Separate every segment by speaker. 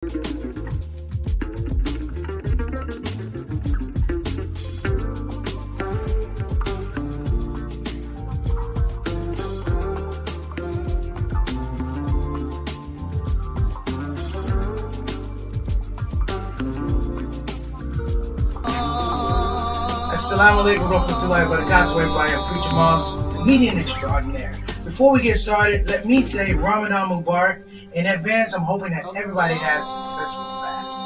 Speaker 1: Assalamu alaikum warahmatullahi wabarakatuh, everybody. I'm Preacher Moss, comedian extraordinaire. Before we get started, let me say Ramadan Mubarak. In advance, I'm hoping that everybody has a successful fast.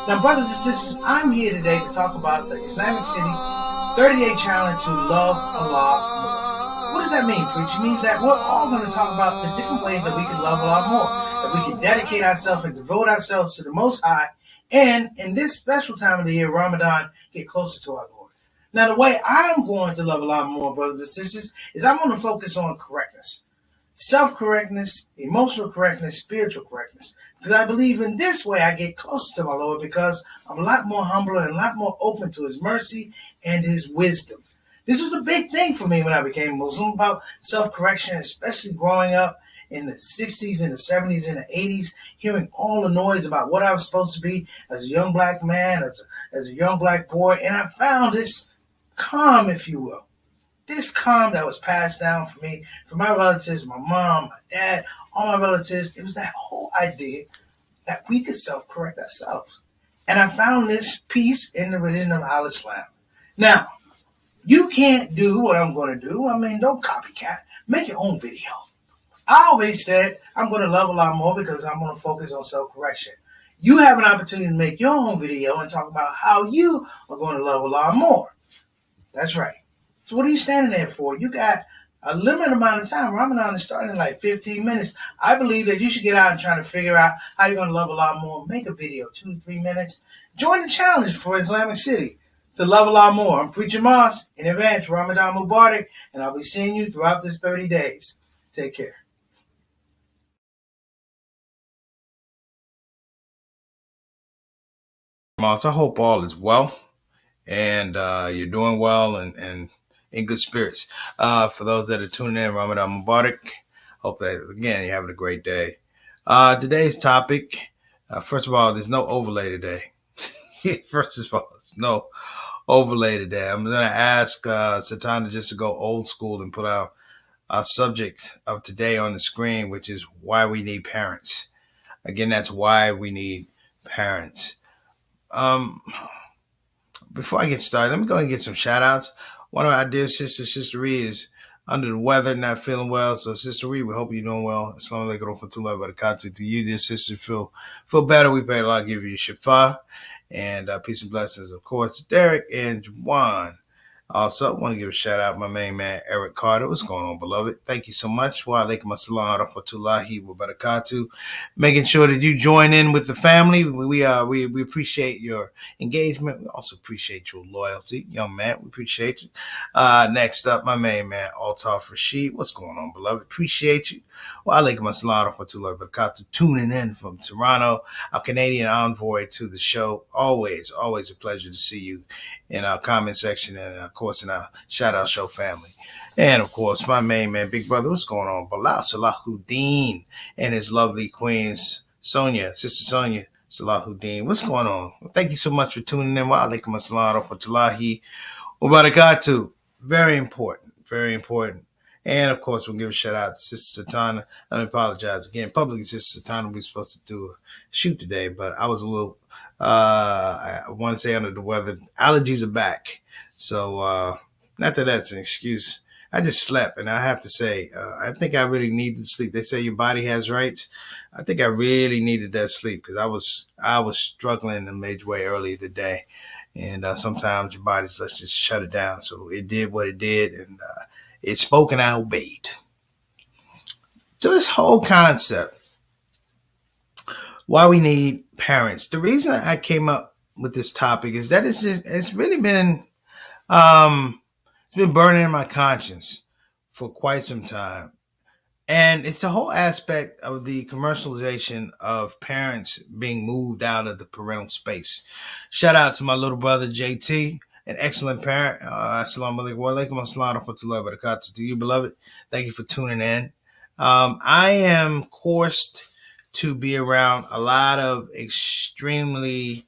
Speaker 1: Now, brothers and sisters, I'm here today to talk about the Islamic City 30-day challenge to love Allah more. What does that mean, Preacher? It means that we're all going to talk about the different ways that we can love Allah more, that we can dedicate ourselves and devote ourselves to the Most High, and in this special time of the year, Ramadan, get closer to our Lord. Now, the way I'm going to love a lot more, brothers and sisters, is I'm going to focus on correctness. Self-correctness, emotional correctness, spiritual correctness. Because I believe in this way I get closer to my Lord because I'm a lot more humble and a lot more open to His mercy and His wisdom. This was a big thing for me when I became Muslim, about self-correction, especially growing up in the 60s and the 70s and the 80s, hearing all the noise about what I was supposed to be as a young black man, as a young black boy. And I found this calm, if you will. This calm that was passed down for me, from my relatives, my mom, my dad, all my relatives. It was that whole idea that we could self-correct ourselves. And I found this peace in the religion of Al-Islam. Now, you can't do what I'm going to do. I mean, don't copycat. Make your own video. I already said I'm going to love a lot more because I'm going to focus on self-correction. You have an opportunity to make your own video and talk about how you are going to love a lot more. That's right. So what are you standing there for? You got a limited amount of time. Ramadan is starting in like 15 minutes. I believe that you should get out and try to figure out how you're going to love a lot more. Make a video, 2-3 minutes. Join the challenge for Islamic City to love a lot more. I'm Preacher Moss. In advance, Ramadan Mubarak, and I'll be seeing you throughout this 30 days. Take care.
Speaker 2: Moss, I hope all is well and you're doing well and in good spirits. For those that are tuning in, Ramadan Mubarak. Hope that, again, you're having a great day. Today's topic, first of all, there's no overlay today. First of all, there's no overlay today. I'm going to ask Satana just to go old school and put our subject of today on the screen, which is why we need parents. Again, that's why we need parents. Before I get started, let me go ahead and get some shout outs. One of our dear sisters, Sister Reed, is under the weather, not feeling well. So, Sister Reed, we hope you're doing well. Assalamu alaikum warahmatullahi wabarakatuh. To you, dear sister, feel better. We pray Allah give you shifa and peace and blessings, of course, to Derek and Juan. Also, I want to give a shout out to my main man, Eric Carter. What's going on, beloved? Thank you so much. Wa alaikum assalam wa rahmatullahi wa barakatuh. Making sure that you join in with the family. We appreciate your engagement. We also appreciate your loyalty, young man. We appreciate you. Next up, my main man, Altaf Rashid. What's going on, beloved? Appreciate you. Wa alaikum assalam wa rahmatullahi wa barakatuh. Tuning in from Toronto, our Canadian envoy to the show. Always a pleasure to see you in our comment section and, of course, in our Shout Out Show family. And, of course, my main man, Big Brother, what's going on? Bilal Salahuddin and his lovely queens, Sister Sonia Salahuddin. What's going on? Well, thank you so much for tuning in. Wa alaikum assalam wa rahmatullahi wa barakatuh. Very important. And, of course, we'll give a shout out to Sister Satana. Let me apologize again. Publicly, Sister Satana, we were supposed to do a shoot today, but I was a little, I want to say under the weather. Allergies are back. So, not that that's an excuse. I just slept, and I have to say, I think I really needed sleep. They say your body has rights. I think I really needed that sleep because I was struggling in a major way earlier today. And sometimes your body's, let's just shut it down. So it did what it did, and it spoke and I obeyed. So this whole concept, why we need parents. The reason I came up with this topic is that it's really been it's been burning in my conscience for quite some time. And it's a whole aspect of the commercialization of parents being moved out of the parental space. Shout out to my little brother, JT, an excellent parent. Assalamu alaikum wa alaikum assalam wa rahmatullahi wa barakatuh to you, beloved. Thank you for tuning in. I am coursed to be around a lot of extremely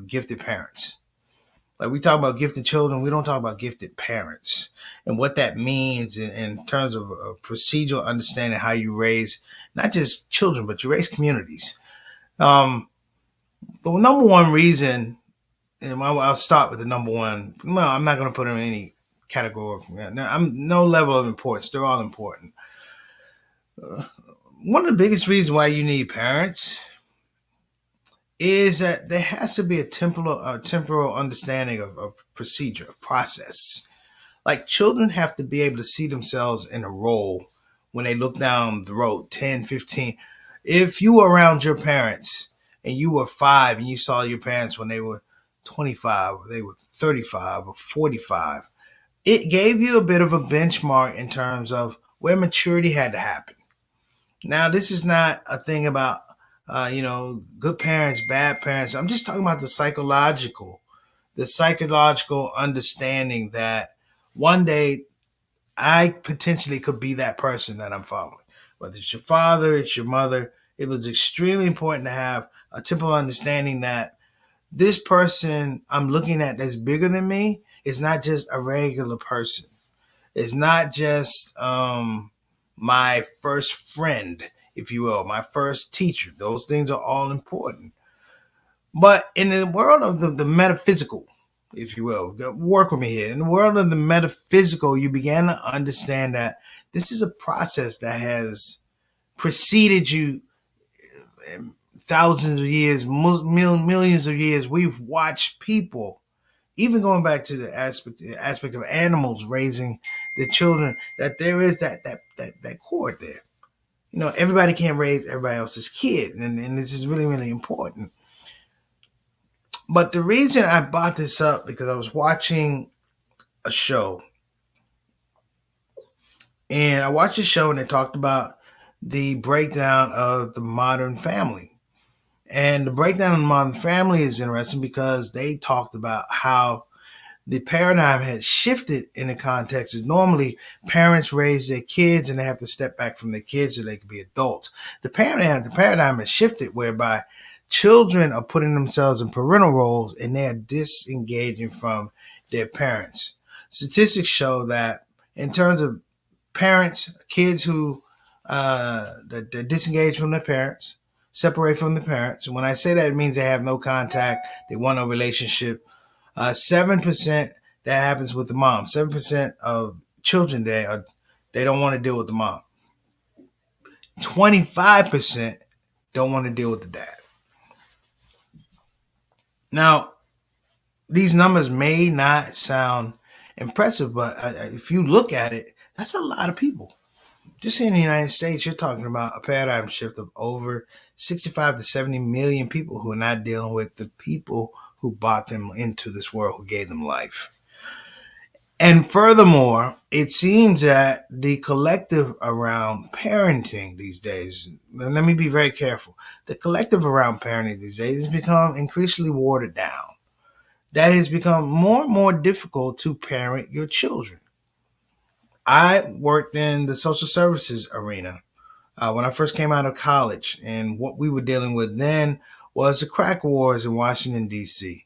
Speaker 2: gifted parents. Like we talk about gifted children, we don't talk about gifted parents and what that means in terms of procedural understanding how you raise not just children, but you raise communities. Um, the number one reason, and I'll start with the number one. Well, I'm not going to put them in any category. I'm no level of importance. They're all important. One of the biggest reasons why you need parents is that there has to be a temporal understanding of procedure, of process. Like children have to be able to see themselves in a role when they look down the road, 10, 15. If you were around your parents and you were 5 and you saw your parents when they were 25, or they were 35 or 45, it gave you a bit of a benchmark in terms of where maturity had to happen. Now, this is not a thing about, good parents, bad parents. I'm just talking about the psychological understanding that one day I potentially could be that person that I'm following. Whether it's your father, it's your mother, it was extremely important to have a typical understanding that this person I'm looking at that's bigger than me is not just a regular person. It's not just my first friend, if you will, my first teacher. Those things are all important. But in the world of the metaphysical, if you will, work with me here. In the world of the metaphysical, you began to understand that this is a process that has preceded you thousands of years, millions of years. We've watched people, even going back to the aspect of animals raising their children, that there is that cord there. Everybody can't raise everybody else's kid, and this is really, really important. But the reason I brought this up because I was watching a show, and I watched a show and they talked about the breakdown of the modern family. And the breakdown of the modern family is interesting because they talked about how the paradigm has shifted in the context is normally parents raise their kids and they have to step back from their kids so they can be adults. The paradigm has shifted whereby children are putting themselves in parental roles and they are disengaging from their parents. Statistics show that in terms of parents, kids who that disengage from their parents, separate from the parents. And when I say that, it means they have no contact, they want no relationship. 7% that happens with the mom. 7% of children they don't want to deal with the mom. 25% don't want to deal with the dad. Now, these numbers may not sound impressive, but if you look at it, that's a lot of people. Just in the United States, you're talking about a paradigm shift of over 65 to 70 million people who are not dealing with the people who brought them into this world, who gave them life. And furthermore, it seems that the collective around parenting these days, and let me be very careful, the collective around parenting these days has become increasingly watered down. That has become more and more difficult to parent your children. I worked in the social services arena when I first came out of college, and what we were dealing with then was the crack wars in Washington, D.C.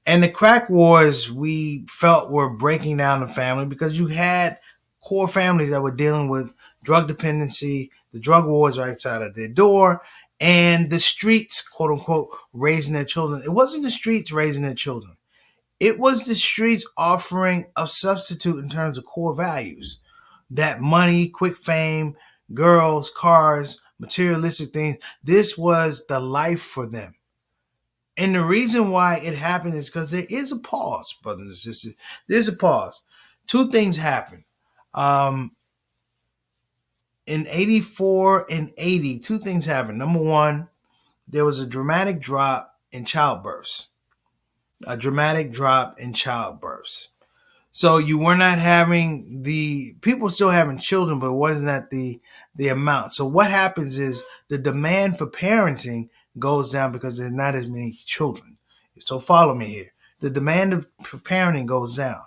Speaker 2: And the crack wars we felt were breaking down the family because you had core families that were dealing with drug dependency, the drug wars right outside of their door, and the streets, quote unquote, raising their children. It wasn't the streets raising their children. It was the streets offering a substitute in terms of core values. That money, quick fame, girls, cars, materialistic things, this was the life for them. And the reason why it happened is because there is a pause, brothers and sisters. There's a pause. Two things happen. In 84 and 80, two things happened. Number one, there was a dramatic drop in childbirths. So you were not having people still having children, but it wasn't at the amount. So what happens is the demand for parenting goes down because there's not as many children. So follow me here. The demand for parenting goes down.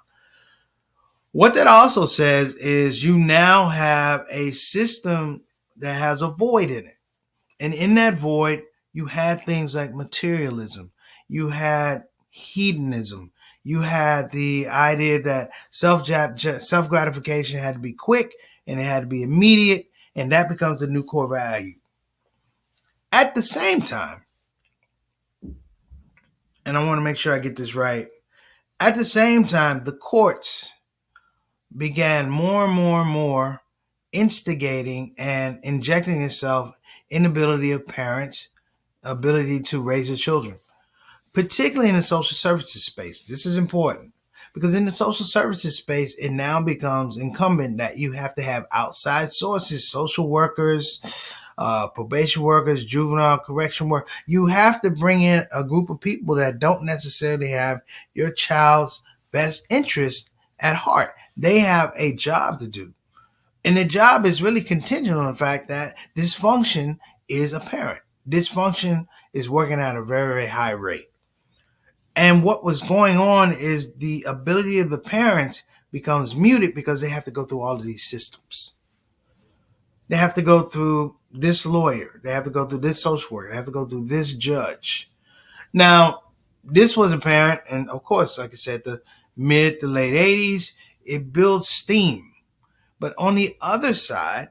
Speaker 2: What that also says is you now have a system that has a void in it. And in that void, you had things like materialism, you had hedonism, you had the idea that self gratification had to be quick and it had to be immediate, and that becomes the new core value. At the same time, and I want to make sure I get this right, at the same time, the courts began more and more and more instigating and injecting itself in the ability of parents' ability to raise their children, particularly in the social services space. This is important because in the social services space, it now becomes incumbent that you have to have outside sources, social workers, probation workers, juvenile correction work. You have to bring in a group of people that don't necessarily have your child's best interest at heart. They have a job to do. And the job is really contingent on the fact that dysfunction is apparent. Dysfunction is working at a very, very high rate. And what was going on is the ability of the parents becomes muted because they have to go through all of these systems. They have to go through this lawyer. They have to go through this social worker. They have to go through this judge. Now, this was apparent, and of course, like I said, the mid to late 80s, it built steam. But on the other side,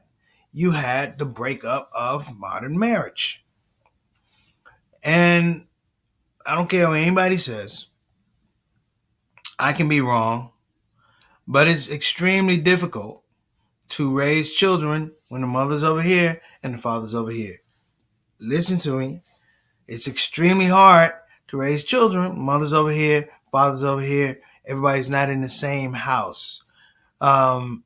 Speaker 2: you had the breakup of modern marriage. And I don't care what anybody says, I can be wrong, but it's extremely difficult to raise children when the mother's over here and the father's over here. Listen to me. It's extremely hard to raise children. Mother's over here, father's over here. Everybody's not in the same house. And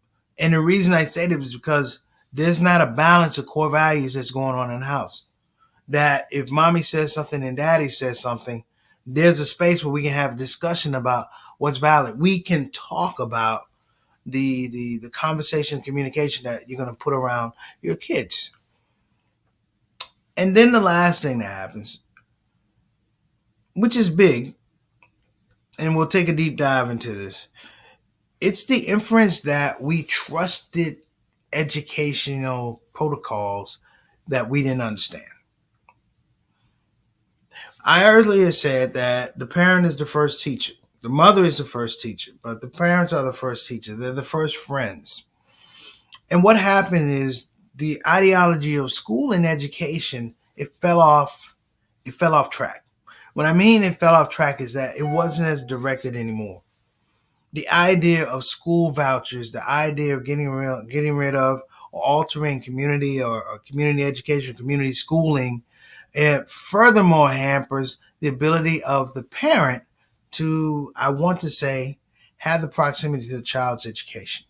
Speaker 2: the reason I say this is because there's not a balance of core values that's going on in the house. That if mommy says something and daddy says something, there's a space where we can have a discussion about what's valid. We can talk about the conversation, communication that you're going to put around your kids. And then the last thing that happens, which is big, and we'll take a deep dive into this, it's the inference that we trusted educational protocols that we didn't understand. I earlier said that the parent is the first teacher. The mother is the first teacher, but the parents are the first teacher. They're the first friends. And what happened is the ideology of school and education, it fell off track. What I mean it fell off track is that it wasn't as directed anymore. The idea of school vouchers, the idea of getting rid of or altering community or community education, community schooling, it furthermore hampers the ability of the parent to, I want to say, have the proximity to the child's education.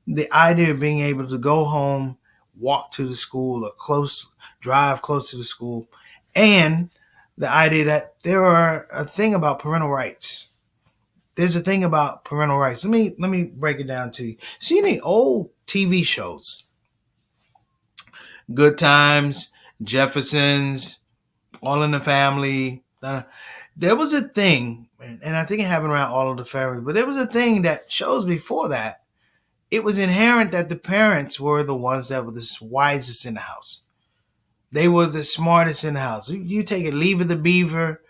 Speaker 2: The idea of being able to go home, walk to the school, or drive close to the school, and the idea that there are a thing about parental rights. There's a thing about parental rights. Let me break it down to you. See the old TV shows, Good Times, Jeffersons, All in the Family. There was a thing, and I think it happened around All of the Family, but there was a thing that shows before that. It was inherent that the parents were the ones that were the wisest in the house. They were the smartest in the house. You take it, Leave It the Beaver,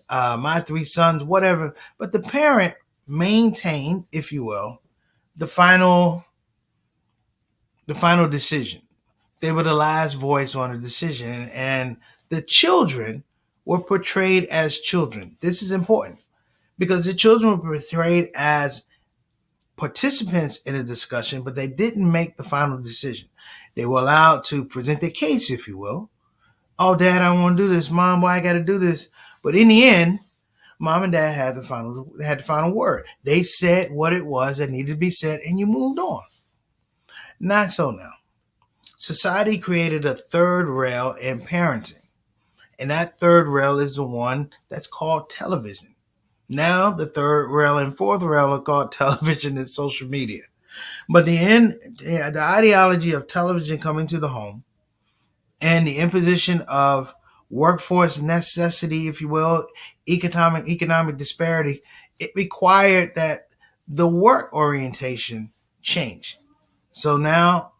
Speaker 2: My Three Sons, whatever. But the parent maintained, if you will, the final decision. They were the last voice on a decision, and the children were portrayed as children. This is important because the children were portrayed as participants in a discussion, but they didn't make the final decision. They were allowed to present their case, if you will. Oh, Dad, I want to do this. Mom, why I got to do this? But in the end, Mom and Dad had the final word. They said what it was that needed to be said, and you moved on. Not so now. Society created a third rail in parenting, and that third rail is the one that's called television. Now the third rail and fourth rail are called television and social media. But the ideology of television coming to the home and the imposition of workforce necessity, if you will, economic disparity, it required that the work orientation change. So now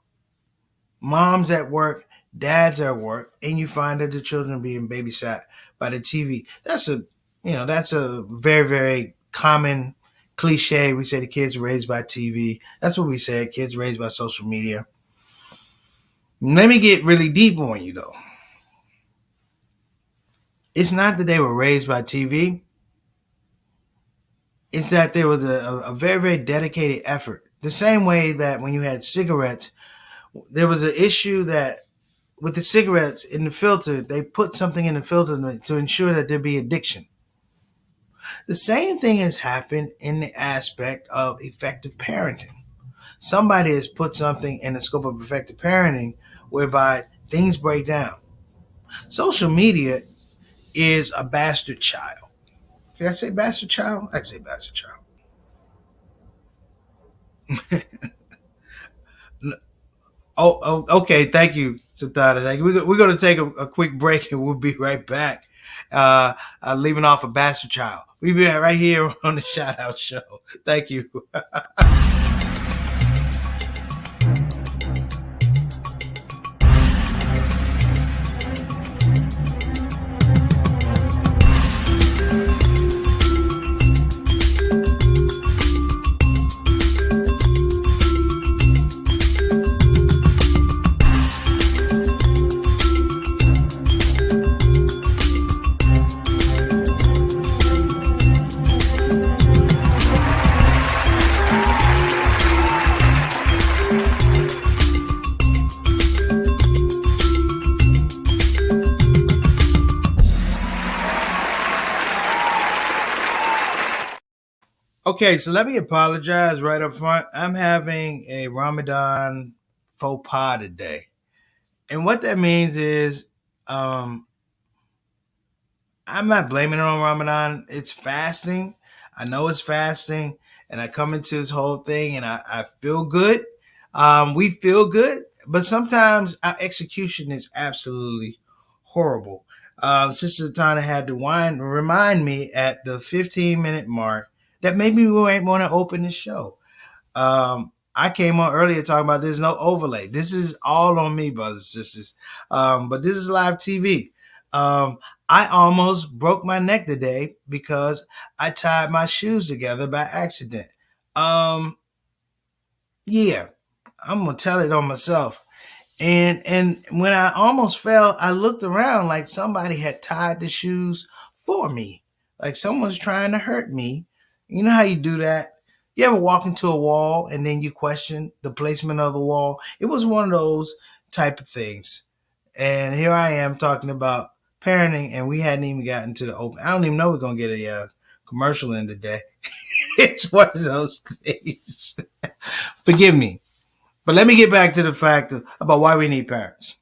Speaker 2: mom's at work, dads are at work, and you find that the children are being babysat by the TV. That's a very, very common cliche. We say the kids are raised by TV. That's what we say. Kids raised by social media. Let me get really deep on you though. It's not that they were raised by TV. It's that there was a very, very dedicated effort. The same way that when you had cigarettes, there was an issue that with the cigarettes in the filter, they put something in the filter to ensure that there be addiction. The same thing has happened in the aspect of effective parenting. Somebody has put something in the scope of effective parenting whereby things break down. Social media is a bastard child. Can I say bastard child? I can say bastard child. Okay. Thank you, Satana. We're going to take a quick break and we'll be right back. Leaving off a bastard child. We'll be right here on the Shout Out Show. Thank you. Okay, so let me apologize right up front. I'm having a Ramadan faux pas today. And what that means is um, I'm not blaming it on Ramadan. It's fasting. I know it's fasting. And I come into this whole thing and I feel good. We feel good. But sometimes our execution is absolutely horrible. Sister Tana had to remind me at the 15-minute mark that maybe we might want to open the show. I came on earlier talking about there's no overlay. This is all on me, brothers and sisters. But this is live TV. I almost broke my neck today because I tied my shoes together by accident. Yeah, I'm gonna tell it on myself. And when I almost fell, I looked around like somebody had tied the shoes for me. Like someone's trying to hurt me. You know how you do that? You ever walk into a wall and then you question the placement of the wall? It was one of those type of things. And here I am talking about parenting, and we hadn't even gotten to the open. I don't even know we're going to get a commercial in today. It's one of those things. Forgive me. But let me get back to the fact about why we need parents.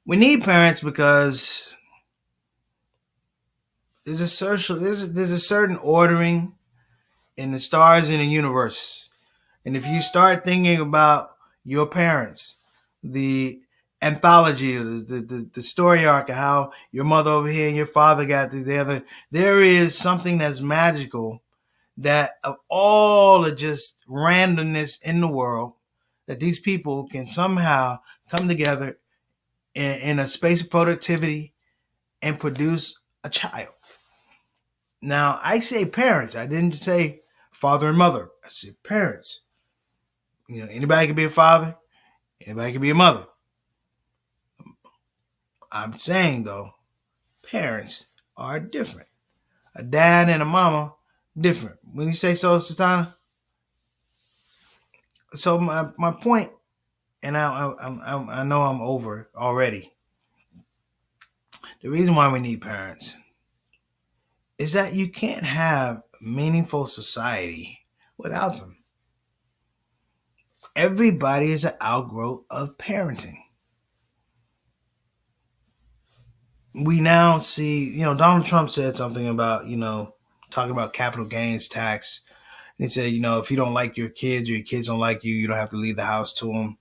Speaker 2: We need parents because there's a certain ordering in the stars in the universe. And if you start thinking about your parents, the anthology, the story arc of how your mother over here and your father got together, there is something that's magical that of all the just randomness in the world, that these people can somehow come together in a space of productivity and produce a child. Now, I say parents. I didn't say father and mother. I said parents. You know, anybody can be a father. Anybody can be a mother. I'm saying, though, parents are different. A dad and a mama, different. When you say so, Satana? So my point, and I know I'm over already. The reason why we need parents is that you can't have meaningful society without them. Everybody is an outgrowth of parenting. We now see, Donald Trump said something about, talking about capital gains tax. He said, if you don't like your kids or your kids don't like you, you don't have to leave the house to them.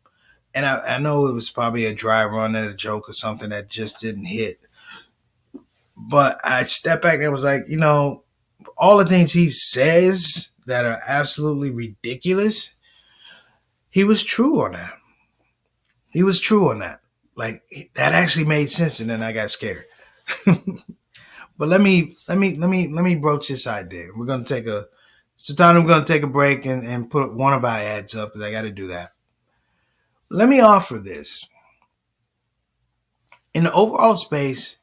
Speaker 2: And I know it was probably a dry run at a joke or something that just didn't hit. But I stepped back and was like, all the things he says that are absolutely ridiculous, he was true on that. He was true on that. Like that actually made sense, and then I got scared. But let me broach this idea. We're gonna take a so time we're gonna take a break and put one of our ads up because I gotta do that. Let me offer this. In the overall space,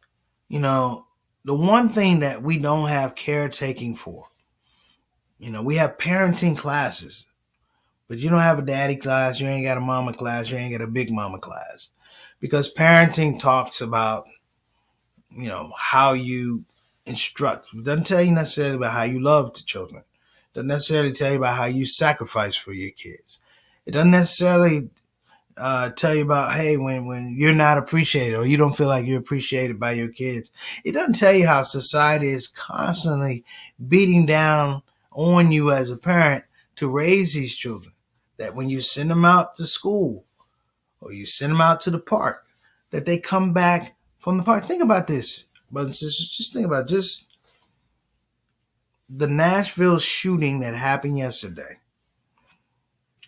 Speaker 2: the one thing that we don't have caretaking for, we have parenting classes, but you don't have a daddy class, you ain't got a mama class, you ain't got a big mama class. Because parenting talks about, how you instruct. It doesn't tell you necessarily about how you love the children. It doesn't necessarily tell you about how you sacrifice for your kids. It doesn't necessarily tell you about, hey, when you're not appreciated or you don't feel like you're appreciated by your kids. It doesn't tell you how society is constantly beating down on you as a parent to raise these children. That when you send them out to school or you send them out to the park, that they come back from the park. Think about this, brothers and sisters. Just think about just the Nashville shooting that happened yesterday.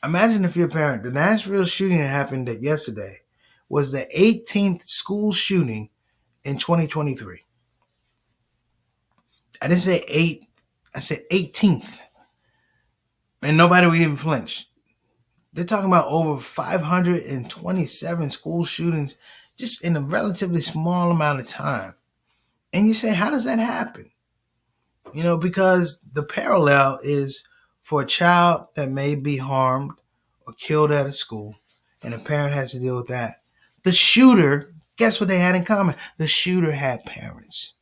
Speaker 2: Imagine if you're a parent. The Nashville shooting that happened yesterday was the 18th school shooting in 2023. I didn't say 8, I said 18th. And nobody would even flinch. They're talking about over 527 school shootings just in a relatively small amount of time. And you say, how does that happen? Because the parallel is for a child that may be harmed or killed at a school, and a parent has to deal with that. The shooter, guess what they had in common? The shooter had parents.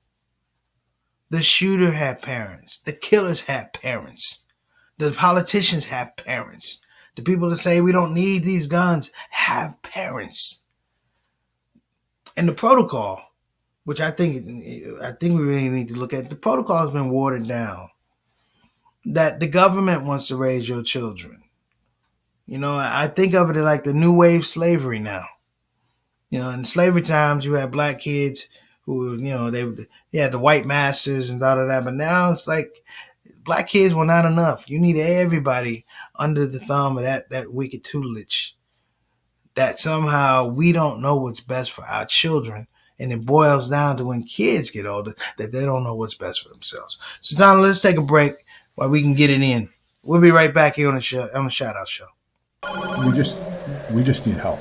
Speaker 2: The shooter had parents. The killers had parents. The politicians have parents. The people that say we don't need these guns have parents. And the protocol, which I think we really need to look at, the protocol has been watered down. That the government wants to raise your children. I think of it like the new wave slavery now. In slavery times, you had black kids who, they had the white masters and da. But now it's like black kids were not enough. You need everybody under the thumb of that wicked tutelage. That somehow we don't know what's best for our children. And it boils down to when kids get older that they don't know what's best for themselves. So, Don, let's take a break while we can get it in. We'll be right back here on the Shout Out Show.
Speaker 3: We just need help.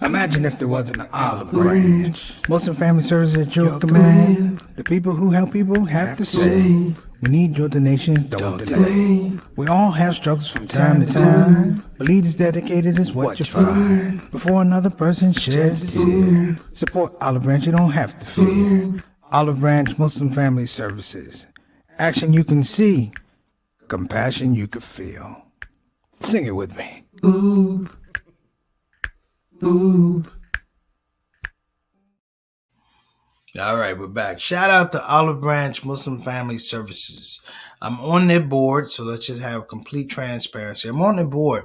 Speaker 4: Imagine if there wasn't an olive branch. Muslim Family Services at your command. The people who help people have to say, we need your donations, don't delay. We all have struggles from time to time, but leaders dedicated is what you find. Before another person sheds a tear, support Olive Branch, you don't have to fear. Olive Branch Muslim Family Services. Action you can see, compassion you can feel. Sing it with me. Ooh. Ooh.
Speaker 2: All right, we're back. Shout out to Olive Branch Muslim Family Services. I'm on their board, so let's just have complete transparency. I'm on their board.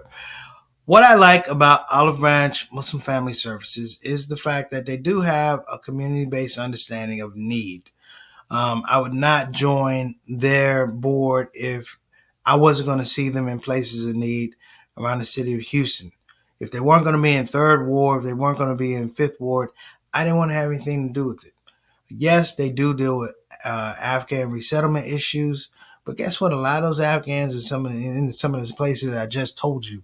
Speaker 2: What I like about Olive Branch Muslim Family Services is the fact that they do have a community-based understanding of need. I would not join their board if I wasn't going to see them in places of need around the city of Houston. If they weren't going to be in 3rd Ward, if they weren't going to be in 5th Ward, I didn't want to have anything to do with it. Yes, they do deal with Afghan resettlement issues, but guess what? A lot of those Afghans in some of those places I just told you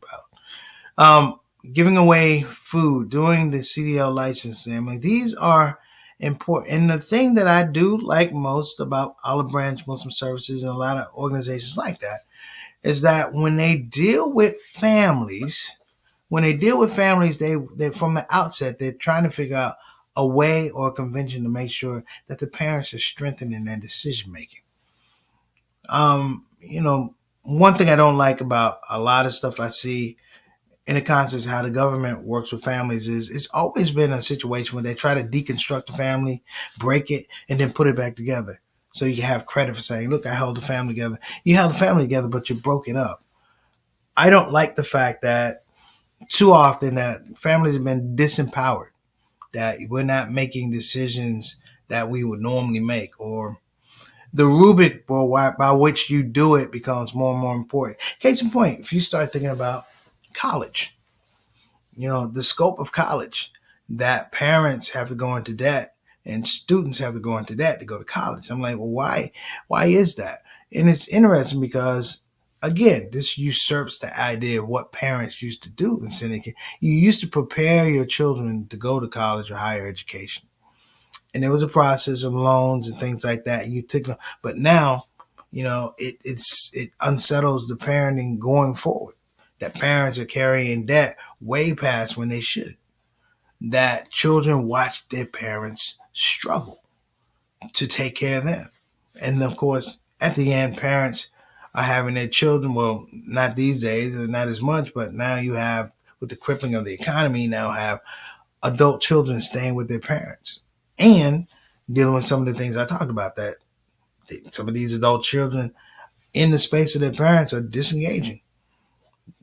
Speaker 2: about. Giving away food, doing the CDL licensing. I mean, these are important. And the thing that I do like most about Olive Branch Muslim Services and a lot of organizations like that is that when they deal with families, they from the outset, they're trying to figure out a way or a convention to make sure that the parents are strengthened in their decision making. One thing I don't like about a lot of stuff I see in the context of how the government works with families is it's always been a situation where they try to deconstruct the family, break it, and then put it back together. So you can have credit for saying, look, I held the family together. You held the family together, but you broke it up. I don't like the fact that too often that families have been disempowered, that we're not making decisions that we would normally make, or the rubric by which you do it becomes more and more important. Case in point, if you start thinking about college, the scope of college, that parents have to go into debt and students have to go into debt to go to college. I'm like, well, why? Why is that? And it's interesting because, again, this usurps the idea of what parents used to do in Seneca. You used to prepare your children to go to college or higher education. And there was a process of loans and things like that. You took them, but now, it unsettles the parenting going forward. That parents are carrying debt way past when they should. That children watch their parents struggle to take care of them. And of course, at the end, parents are having their children, well, not these days, not as much, but now you have, with the crippling of the economy, now have adult children staying with their parents and dealing with some of the things I talked about, that some of these adult children in the space of their parents are disengaging.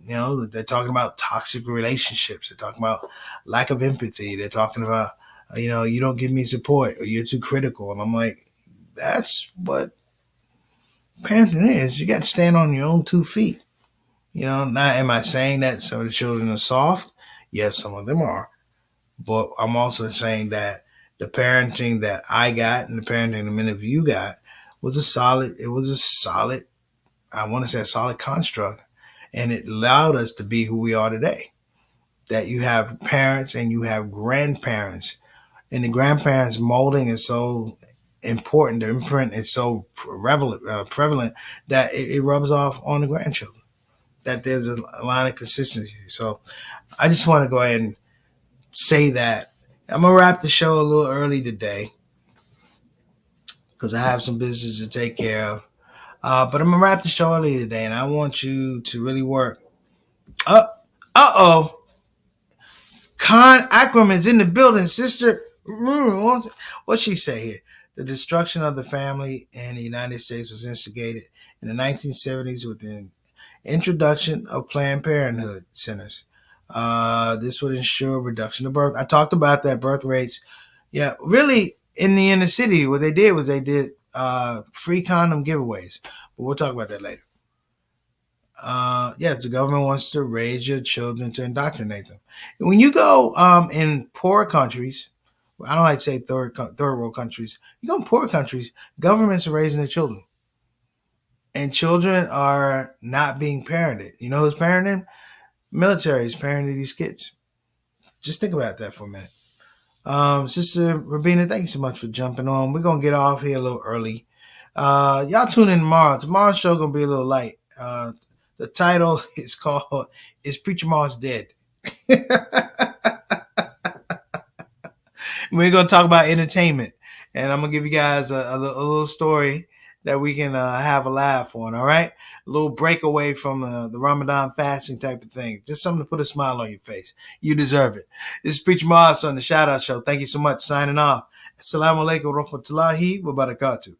Speaker 2: They're talking about toxic relationships. They're talking about lack of empathy. They're talking about, you don't give me support or you're too critical. And I'm like, that's what parenting is. You got to stand on your own 2 feet. Not am I saying that some of the children are soft? Yes, some of them are. But I'm also saying that the parenting that I got and the parenting that many of you got was a solid, I want to say a solid construct. And it allowed us to be who we are today. That you have parents and you have grandparents. And the grandparents molding is so important. The imprint is so prevalent that it rubs off on the grandchildren. That there's a line of consistency. So I just want to go ahead and say that. I'm going to wrap the show a little early today because I have some business to take care of. But I'm going to wrap the show early today, and I want you to really work. Uh-oh. Khan Akram is in the building, sister. What's she say here? The destruction of the family in the United States was instigated in the 1970s with the introduction of Planned Parenthood centers. This would ensure reduction of birth. I talked about that, birth rates. Yeah, really, in the inner city, what they did was they did free condom giveaways. But we'll talk about that later. Yes, the government wants to raise your children to indoctrinate them. And when you go in poor countries, I don't like to say third world countries. You go in poor countries, governments are raising their children. And children are not being parented. You know who's parenting? Military is parenting these kids. Just think about that for a minute. Sister Rabina, thank you so much for jumping on. We're going to get off here a little early. Y'all tune in tomorrow. Tomorrow's show going to be a little light. The title is called, Is Preacher Moss Dead? We're going to talk about entertainment. And I'm going to give you guys a little story that we can have a laugh on, all right? A little breakaway from the Ramadan fasting type of thing. Just something to put a smile on your face. You deserve it. This is Preacher Moss on the ShOUT Show. Thank you so much. Signing off. Assalamu alaikum wa rahmatullahi wa barakatuh.